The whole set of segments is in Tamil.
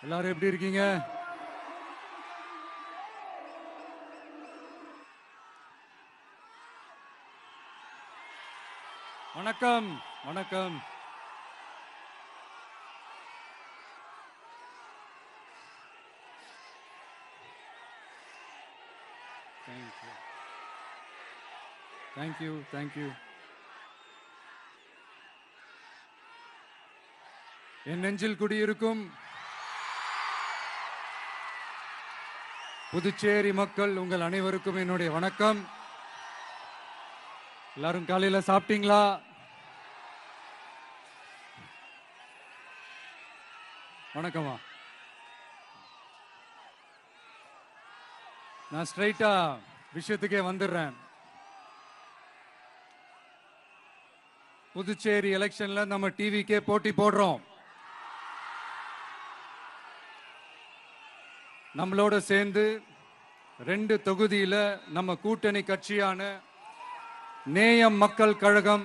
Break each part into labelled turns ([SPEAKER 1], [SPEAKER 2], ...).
[SPEAKER 1] எல்லாரும் எப்படி இருக்கீங்க? வணக்கம். வணக்கம். தேங்க்யூ. தேங்க்யூ. என் நெஞ்சில் குடியிருக்கும் புதுச்சேரி மக்கள் உங்கள் அனைவருக்கும் என்னுடைய வணக்கம். எல்லாரும் காலையில சாப்பிட்டீங்களா? வணக்கமா. நான் ஸ்ட்ரைட்டா விஷயத்துக்கே வந்துடுறேன். புதுச்சேரி எலெக்ஷன்ல நம்ம டிவிக்கே போட்டி போடுறோம். நம்மளோட சேர்ந்து 2 தொகுதியில நம்ம கூட்டணி கட்சியான நேயம் மக்கள் கழகம்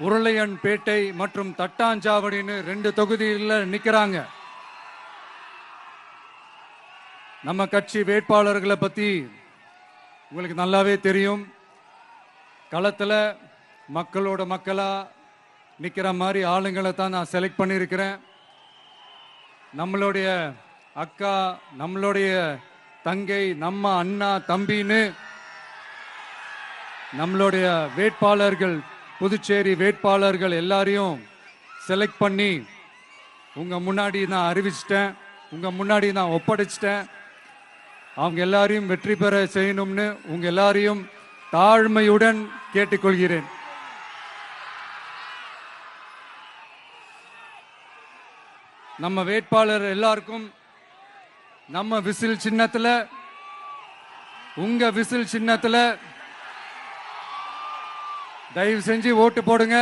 [SPEAKER 1] உருளையன்பேட்டை மற்றும் தட்டாஞ்சாவடின்னு 2 தொகுதியில் நிக்கிறாங்க. நம்ம கட்சி வேட்பாளர்களை பத்தி உங்களுக்கு நல்லாவே தெரியும். களத்துல மக்களோட மக்களா நிக்கிற மாதிரி ஆளுங்களை தான் நான் செலக்ட் பண்ணியிருக்கிறேன். நம்மளுடைய அக்கா, நம்மளுடைய தங்கை, நம்ம அண்ணா தம்பின்னு நம்மளுடைய வேட்பாளர்கள், புதுச்சேரி வேட்பாளர்கள் எல்லாரையும் செலக்ட் பண்ணி உங்க முன்னாடி நான் அறிவிச்சிட்டேன், உங்க முன்னாடி நான் ஒப்படைச்சிட்டேன். அவங்க எல்லாரையும் வெற்றி பெற செய்யணும்னு உங்க எல்லாரையும் தாழ்மையுடன் கேட்டுக்கொள்கிறேன். நம்ம வேட்பாளர் எல்லாருக்கும் நம்ம விசில் சின்னத்துல, உங்க விசில் சின்னத்துல தயவு செஞ்சு ஓட்டு போடுங்க.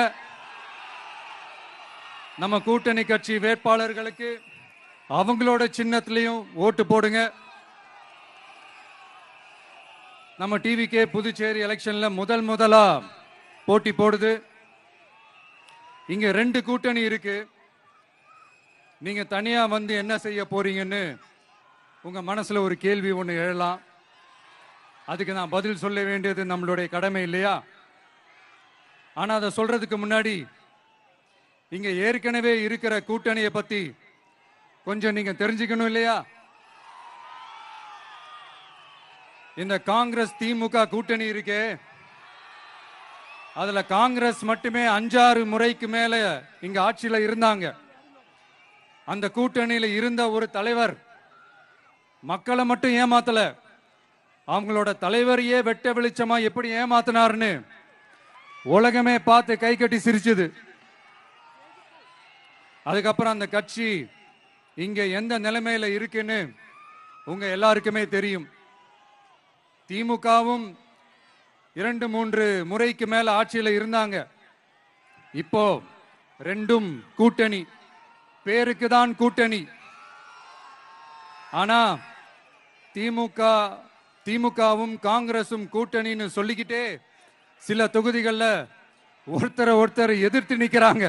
[SPEAKER 1] நம்ம கூட்டணி கட்சி வேட்பாளர்களுக்கு அவங்களோட சின்னத்திலையும் ஓட்டு போடுங்க. நம்ம டிவிக்கே புதுச்சேரி எலெக்ஷன்ல முதலா போட்டி போடுது. இங்க 2 கூட்டணி இருக்கு. நீங்க தனியா வந்து என்ன செய்ய போறீங்கன்னு உங்க மனசுல ஒரு கேள்வி ஒண்ணு எழலாம். அதுக்கு நான் பதில் சொல்ல வேண்டியது நம்மளுடைய கடமை இல்லையா? ஆனா அதை சொல்றதுக்கு முன்னாடி இங்க ஏற்கனவே இருக்கிற கூட்டணியை பத்தி கொஞ்சம் நீங்க தெரிஞ்சுக்கணும் இல்லையா? இந்த காங்கிரஸ் திமுக கூட்டணி இருக்கே, அதுல காங்கிரஸ் மட்டுமே 5-6 முறைக்கு மேல இங்க ஆட்சியில இருந்தாங்க. அந்த கூட்டணியில இருந்த ஒரு தலைவர் மக்களை மட்டும் ஏமாத்தல, அவங்களோட தலைவரையே வெட்ட வெளிச்சமா எப்படி ஏமாத்தினார்னு உலகமே பார்த்து கை கட்டி சிரிச்சது. அதுக்கப்புறம் அந்த கட்சி இங்க எந்த நிலைமையில இருக்குன்னு உங்க எல்லாருக்குமே தெரியும். திமுகவும் 2-3 முறைக்கு மேல ஆட்சியில இருந்தாங்க. இப்போ 2ம் கூட்டணி, பேருக்கு தான் கூட்டணி. ஆனா திமுகவும் காங்கிரசும் கூட்டணின்னு சொல்லிக்கிட்டே சில தொகுதிகளில் ஒருத்தர் எதிர்த்து நிக்கிறாங்க.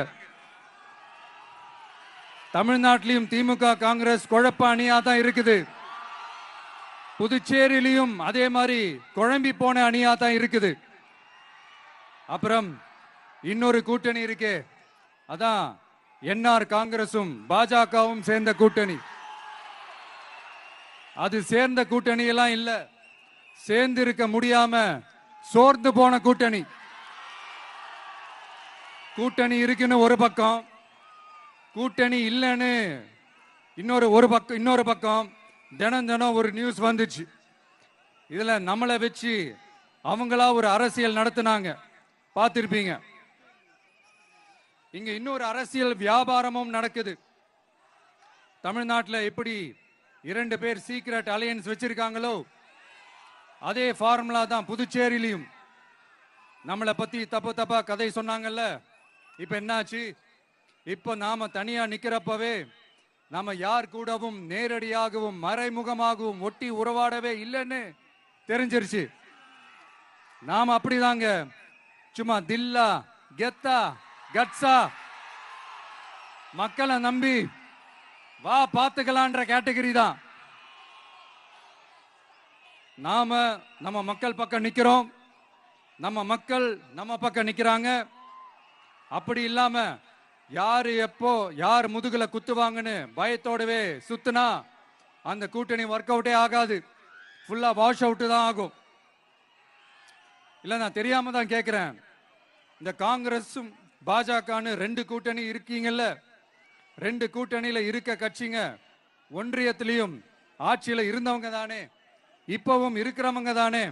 [SPEAKER 1] தமிழ்நாட்டிலையும் திமுக காங்கிரஸ் குழப்ப அணியா தான் இருக்குது. புதுச்சேரியிலையும் அதே மாதிரி குழம்பி போன அணியா தான் இருக்குது. அப்புறம் இன்னொரு கூட்டணி இருக்கே, அதான் என்ஆர் காங்கிரசும் பாஜகவும் சேர்ந்த கூட்டணி. அது சேர்ந்த கூட்டணி எல்லாம் இல்ல, சேர்ந்து இருக்க முடியாம சோர்ந்து போன கூட்டணி. கூட்டணி இருக்குன்னு ஒரு பக்கம், கூட்டணி இல்லைன்னு இன்னொரு பக்கம் தினம் ஒரு நியூஸ் வந்துச்சு. இதுல நம்மளை வச்சு அவங்களா ஒரு அரசியல் நடத்தினாங்க, பார்த்திருப்பீங்க. இங்க இன்னொரு அரசியல் வியாபாரமும் நடக்குது. தமிழ்நாட்டில் எப்படி 2 பேர் சீக்ரெட் அலையன்ஸ் வச்சிருக்காங்களோ அதே ஃபார்முலா தான் புதுச்சேரியிலையும். நம்மளை பத்தி தப்பா கதை சொன்னாங்கல்ல, இப்ப என்னாச்சு? இப்ப நாம தனியா நிக்கிறப்பவே நாம யார் கூடவும் நேரடியாகவும் மறைமுகமாகவும் ஒட்டி உறவாடவே இல்லைன்னு தெரிஞ்சிருச்சு. நாம அப்படிதாங்க, சும்மா தில்லா கெத்தா கட்ஸா மக்களை நம்பி வா பாத்துக்கலான்ற கேட்டகரி தான். நாம நம்ம மக்கள் பக்கம் நிக்கிறோம், நம்ம மக்கள் நம்ம பக்கம் நிக்கிறாங்க. அப்படி இல்லாம யாரு எப்போ யார் முதுகுல குத்துவாங்கன்னு பயத்தோடவே சுத்துனா அந்த கூட்டணி ஒர்க் அவுட்டே ஆகாது, ஃபுல்லா வாஷ் அவுட் தான் ஆகும். இல்ல நான் தெரியாம தான் கேட்கிறேன். இந்த காங்கிரஸும் பாஜகன்னு ரெண்டு கூட்டணி இருக்கீங்கல்ல, ரெண்டு கூட்டணியில இருக்க கட்சிங்க ஒன்றியத்திலையும் ஆட்சியில இருந்தவங்க தானே, இப்பவும் இருக்கிறவங்க தானே.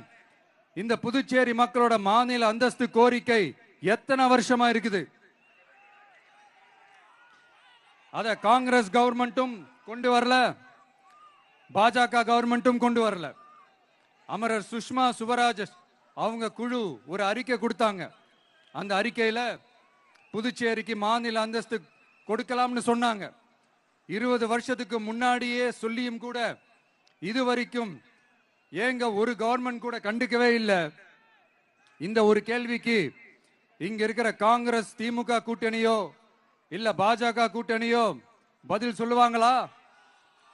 [SPEAKER 1] இந்த புதுச்சேரி மக்களோட மாநில அந்தஸ்து கோரிக்கை எத்தனை வருஷமா இருக்குது? அத காங்கிரஸ் கவர்மெண்ட்டும் கொண்டு வரல, பாஜக கவர்மெண்ட்டும் கொண்டு வரல. அமரர் சுஷ்மா சுவராஜ் அவங்க குழு ஒரு அறிக்கை கொடுத்தாங்க. அந்த அறிக்கையில புதுச்சேரிக்கு மாநில அந்தஸ்து கொடுக்கலாம்னு சொன்னாங்க. 20 வருஷத்துக்கு முன்னாடியே சொல்லியும் கூட இதுவரைக்கும் ஏங்க ஒரு கவர்மெண்ட் கூட கண்டுக்கவே இல்லை. இந்த ஒரு கேள்விக்கு இங்க இருக்கிற காங்கிரஸ் திமுக கூட்டணியோ இல்ல பாஜக கூட்டணியோ பதில் சொல்லுவாங்களா?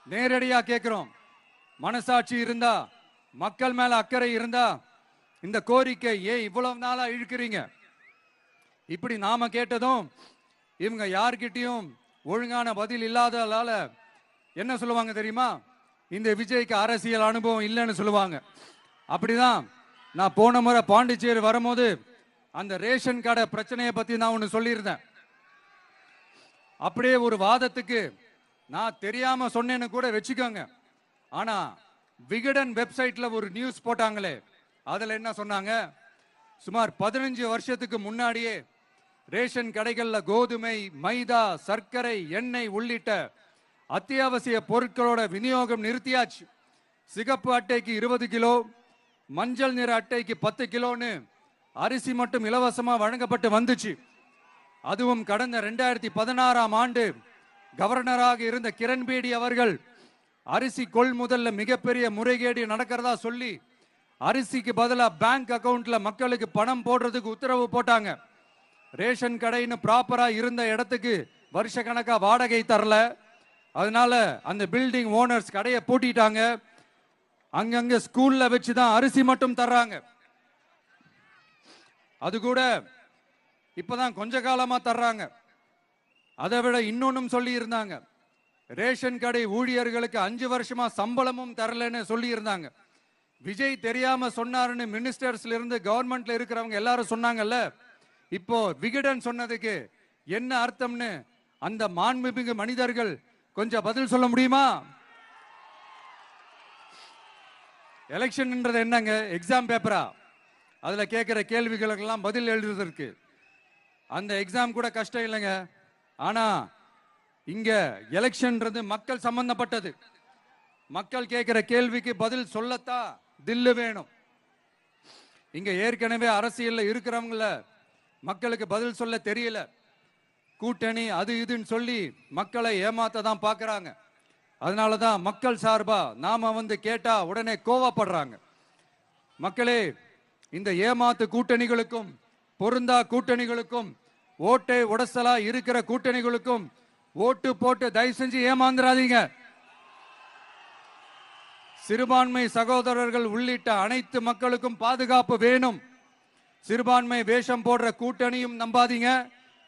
[SPEAKER 1] நேரடியா கேட்கிறோம். மனசாட்சி இருந்தா, மக்கள் மேல அக்கறை இருந்தா இந்த கோரிக்கை ஏன் இவ்வளவு நாளா இழுக்கிறீங்க? இப்படி நாம கேட்டதும் இவங்க யார்கிட்டயும் ஒழுங்கான பதில் இல்லாததால என்ன சொல்லுவாங்க தெரியுமா? இந்த விஜய்க்கு அரசியல் அனுபவம் இல்லைன்னு சொல்லுவாங்க. அப்படிதான் நான் போன முறை பாண்டிச்சேரி வரும்போது அந்த ரேஷன் கடை பிரச்சனையை பத்தி நான் ஒன்னு சொல்லியிருந்தேன். அப்படியே ஒரு வாதத்துக்கு நான் தெரியாம சொன்னேன்னு கூட வச்சுக்கோங்க. ஆனா விகடன் வெப்சைட்ல ஒரு நியூஸ் போட்டாங்களே, அதுல என்ன சொன்னாங்க? சுமார் 15 வருஷத்துக்கு முன்னாடியே ரேஷன் கடைகள்ல கோதுமை, மைதா, சர்க்கரை, எண்ணெய் உள்ளிட்ட அத்தியாவசிய பொருட்களோட விநியோகம் நிறுத்தியாச்சு. சிகப்பு அட்டைக்கு 20 கிலோ, மஞ்சள் நிற அட்டைக்கு 10 கிலோன்னு அரிசி மட்டும் இலவசமா வழங்கப்பட்டு வந்துச்சு. அதுவும் கடந்த 2016ஆம் ஆண்டு கவர்னராக இருந்த கிரண்பேடி அவர்கள் அரிசி கொள்முதல்ல மிகப்பெரிய முறைகேடு நடக்கிறதா சொல்லி அரிசிக்கு பதிலா பேங்க் அக்கவுண்ட்ல மக்களுக்கு பணம் போடுறதுக்கு உத்தரவு போட்டாங்க. ரேஷன் கடைன்னு ப்ராப்பரா இருந்த இடத்துக்கு வருஷ கணக்கா வாடகை தரல. அதனால அந்த பில்டிங் ஓனர்ஸ் கடையை பூட்டிட்டாங்க. அங்கங்க ஸ்கூல்ல வச்சுதான் அரிசி மட்டும் தர்றாங்க. அது கூட இப்பதான் கொஞ்ச காலமா தர்றாங்க. அதை விட இன்னொன்னும் சொல்லி இருந்தாங்க, ரேஷன் கடை ஊழியர்களுக்கு 5 வருஷமா சம்பளமும் தரலன்னு சொல்லி இருந்தாங்க. விஜய் தெரியாம சொன்னாருன்னு மினிஸ்டர்ஸ்ல இருந்து கவர்மெண்ட்ல இருக்கிறவங்க எல்லாரும் சொன்னாங்கல்ல. இப்போ விகடன் சொன்னதுக்கு என்ன அர்த்தம்னு அந்த மாண்புமிகு மனிதர்கள் கொஞ்சம் பதில் சொல்ல முடியுமா? எலெக்ஷன்ன்றது என்னங்க, எக்ஸாம் பேப்பரா? அதுல கேட்கிற கேள்விகளுக்கெல்லாம் பதில் எழுதுறதுக்கு அந்த எக்ஸாம் கூட கஷ்டம் இல்லைங்க. ஆனா இங்க எலெக்ஷன்ன்றது மக்கள் சம்பந்தப்பட்டது. மக்கள் கேட்கிற கேள்விக்கு பதில் சொல்லத்தான் தில்லு வேணும். இங்க ஏற்கனவே அரசியல்ல இருக்கிறவங்கள மக்களுக்கு பதில் சொல்ல தெரியல. கூட்டணி அது இதுன்னு சொல்லி மக்களை ஏமாத்த தான் பாக்குறாங்க. அதனாலதான் மக்கள் சார்பா நாம வந்து கேட்டா உடனே கோவப்படுறாங்க. மக்களே, இந்த ஏமாத்து கூட்டணிகளுக்கும் பொருந்தா கூட்டணிகளுக்கும் ஓட்டை உடசலா இருக்கிற கூட்டணிகளுக்கும் ஓட்டு போட்டு தயவு செஞ்சு ஏமாந்துராதீங்க. சிறுபான்மை சகோதரர்கள் உள்ளிட்ட அனைத்து மக்களுக்கும் பாதுகாப்பு வேணும். சிறுபான்மை வேஷம் போடுற கூட்டணியும் நம்பாதீங்க,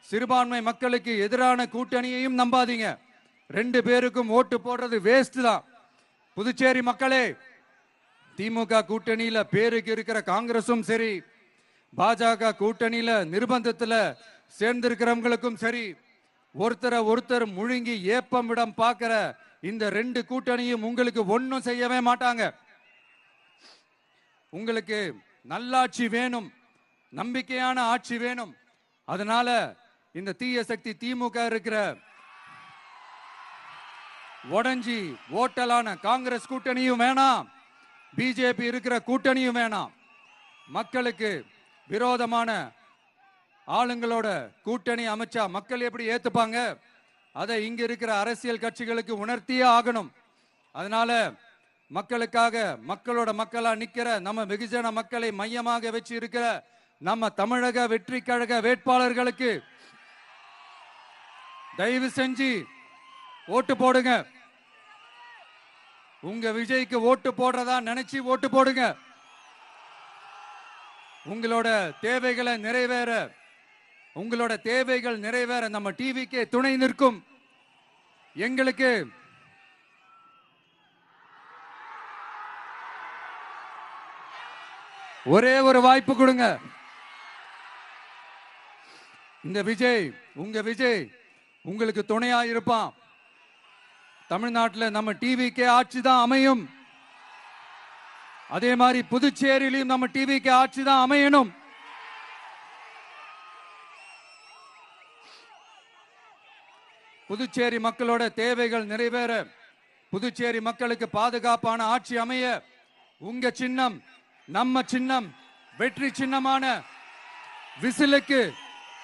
[SPEAKER 1] சிறுபான்மை மக்களுக்கு எதிரான கூட்டணியையும் நம்பாதீங்க. 2 பேருக்கும் ஓட்டு போடுறது வேஸ்ட் தான். புதுச்சேரி மக்களே, திமுக கூட்டணியில பேருக்கு இருக்கிற காங்கிரசும் சரி, பாஜக கூட்டணியில நிர்பந்தத்துல சேர்ந்திருக்கிறவங்களுக்கும் சரி, ஒருத்தர் முழுங்கி ஏப்பம் விடம் பார்க்கிற இந்த 2 கூட்டணியும் உங்களுக்கு ஒன்னும் செய்யவே மாட்டாங்க. உங்களுக்கு நல்லாட்சி வேணும், நம்பிக்கையான ஆட்சி வேணும். அதனால இந்த தீய சக்தி திமுக இருக்கிற உடஞ்சி ஓட்டலான காங்கிரஸ் கூட்டணியும் வேணாம், பிஜேபி இருக்கிற கூட்டணியும் வேணாம். மக்களுக்கு விரோதமான ஆளுங்களோட கூட்டணி அமைச்சா மக்கள் எப்படி ஏத்துப்பாங்க? அதை இங்க இருக்கிற அரசியல் கட்சிகளுக்கு உணர்த்தியே ஆகணும். அதனால மக்களுக்காக மக்களோட மக்களா நிக்கிற நம்ம வெகுஜன மக்களை மையமாக வச்சு இருக்கிற நம்ம தமிழக வெற்றி கழக வேட்பாளர்களுக்கு தயவு செஞ்சு ஓட்டு போடுங்க. உங்க விஜய்க்கு ஓட்டு போடுறதா நினைச்சு ஓட்டு போடுங்க. உங்களோட தேவைகளை நிறைவேற, உங்களோட தேவைகள் நிறைவேற நம்ம டிவிக்கு துணை நிற்கும். எங்களுக்கு ஒரே ஒரு வாய்ப்பு கொடுங்க. இந்த விஜய், உங்க விஜய் உங்களுக்கு துணையா இருப்பான். தமிழ்நாட்டில் நம்ம டிவிக்கு ஆட்சி தான் அமையும். அதே மாதிரி புதுச்சேரியிலும் நம்ம டிவிக்கு ஆட்சி தான் அமையணும். புதுச்சேரி மக்களோட தேவைகள் நிறைவேற, புதுச்சேரி மக்களுக்கு பாதுகாப்பான ஆட்சி அமைய உங்க சின்னம், நம்ம சின்னம், வெற்றி சின்னமான விசிலுக்கு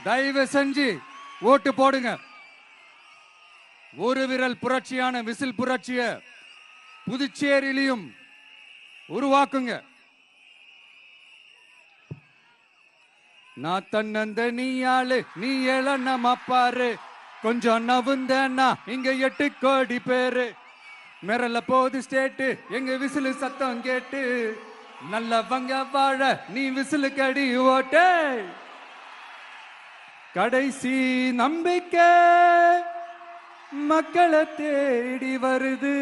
[SPEAKER 1] தயவு செஞ்சு ஓட்டு போடுங்க. ஒரு விரல் புரட்சியான விசில் புரட்சிய புதுச்சேரியிலும் உருவாக்குங்க. நான் தன்னந்த நீயாளு, நீ ஏழ நம்ம பாரு, கொஞ்சம் நவுந்தனா இங்க 8 கோடி பேரு. மிரல போது ஸ்டேட்டு எங்க விசிலு சத்தம் கேட்டு, நல்லவங்க வாழ நீ விசிலு கடி ஓட்டே. கடைசி நம்பிக்கை மக்களை தேடி வருது,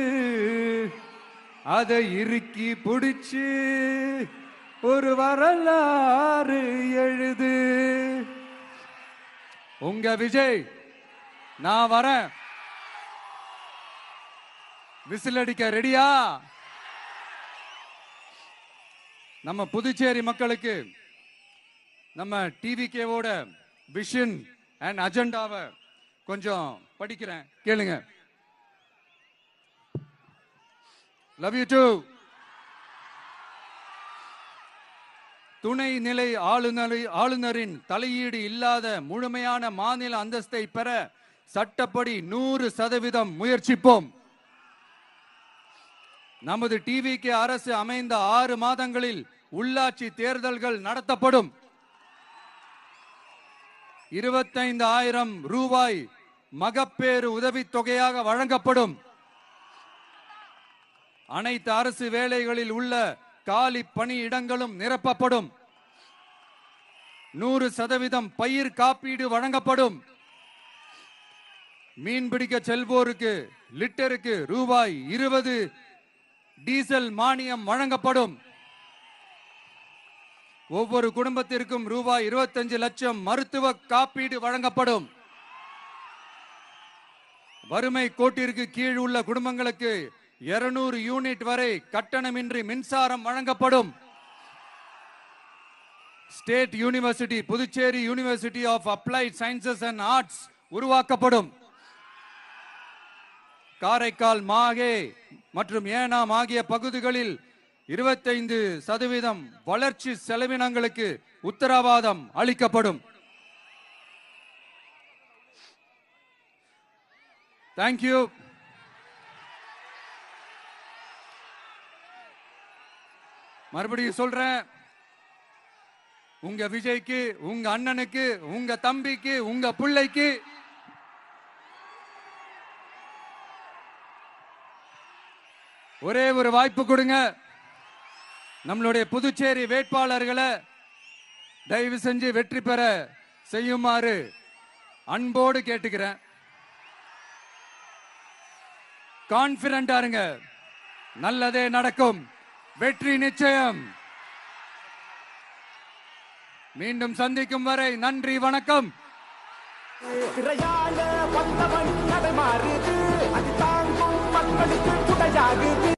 [SPEAKER 1] அதை இறுக்கி பிடிச்சு ஒரு வரலாறு எழுது. உங்க விஜய் நான் வரேன். விசில் அடிக்க ரெடியா? நம்ம புதுச்சேரி மக்களுக்கு நம்ம டிவிகேவோட விஷன் அண்ட் அஜெண்டாவை கொஞ்சம் படிக்கிறேன், கேளுங்க. Love you too. துணை நிலை ஆளுநரின் தலையீடு இல்லாத முழுமையான மாநில அந்தஸ்தை பெற சட்டப்படி 100% முயற்சிப்போம். நமது டிவிகே அரசு அமைந்த 6 மாதங்களில் உள்ளாட்சி தேர்தல்கள் நடத்தப்படும். 25,000 ரூபாய் மகப்பேறு உதவித்தொகையாக வழங்கப்படும். அனைத்து அரசு வேலைகளில் உள்ள காலி பணியிடங்களும் நிரப்பப்படும். 100% பயிர் காப்பீடு வழங்கப்படும். மீன்பிடிக்க செல்வோருக்கு லிட்டருக்கு ரூபாய் 20 டீசல் மானியம் வழங்கப்படும். ஒவ்வொரு குடும்பத்திற்கும் ரூபாய் 25 லட்சம் மருத்துவ காப்பீடு வழங்கப்படும். வறுமை கோட்டிற்கு கீழ் உள்ள குடும்பங்களுக்கு 200 யூனிட் வரை கட்டணமின்றி மின்சாரம் வழங்கப்படும். State university, Puducherry university of applied sciences and arts உருவாக்கப்படும். காரைக்கால், மாஹே மற்றும் ஏனாம் ஆகிய பகுதிகளில் 25% வளர்ச்சி செலவினங்களுக்கு உத்தரவாதம் அளிக்கப்படும். தேங்க்யூ. மறுபடியும் சொல்றேன், உங்க விஜய்க்கு, உங்க அண்ணனுக்கு, உங்க தம்பிக்கு, உங்க பிள்ளைக்கு ஒரே ஒரு வாய்ப்பு கொடுங்க. நம்மளுடைய புதுச்சேரி வேட்பாளர்களை தயவு செஞ்சு வெற்றி பெற செய்யுமாறு அன்போடு கேட்டுக்கிறேன். கான்பிடண்டா இருங்க, நல்லதே நடக்கும், வெற்றி நிச்சயம். மீண்டும் சந்திக்கும் வரை நன்றி, வணக்கம்.
[SPEAKER 2] திரையால வந்தவன் நடை மாறுது, அது தாங்கும் மக்களுக்கு துணையாகுது.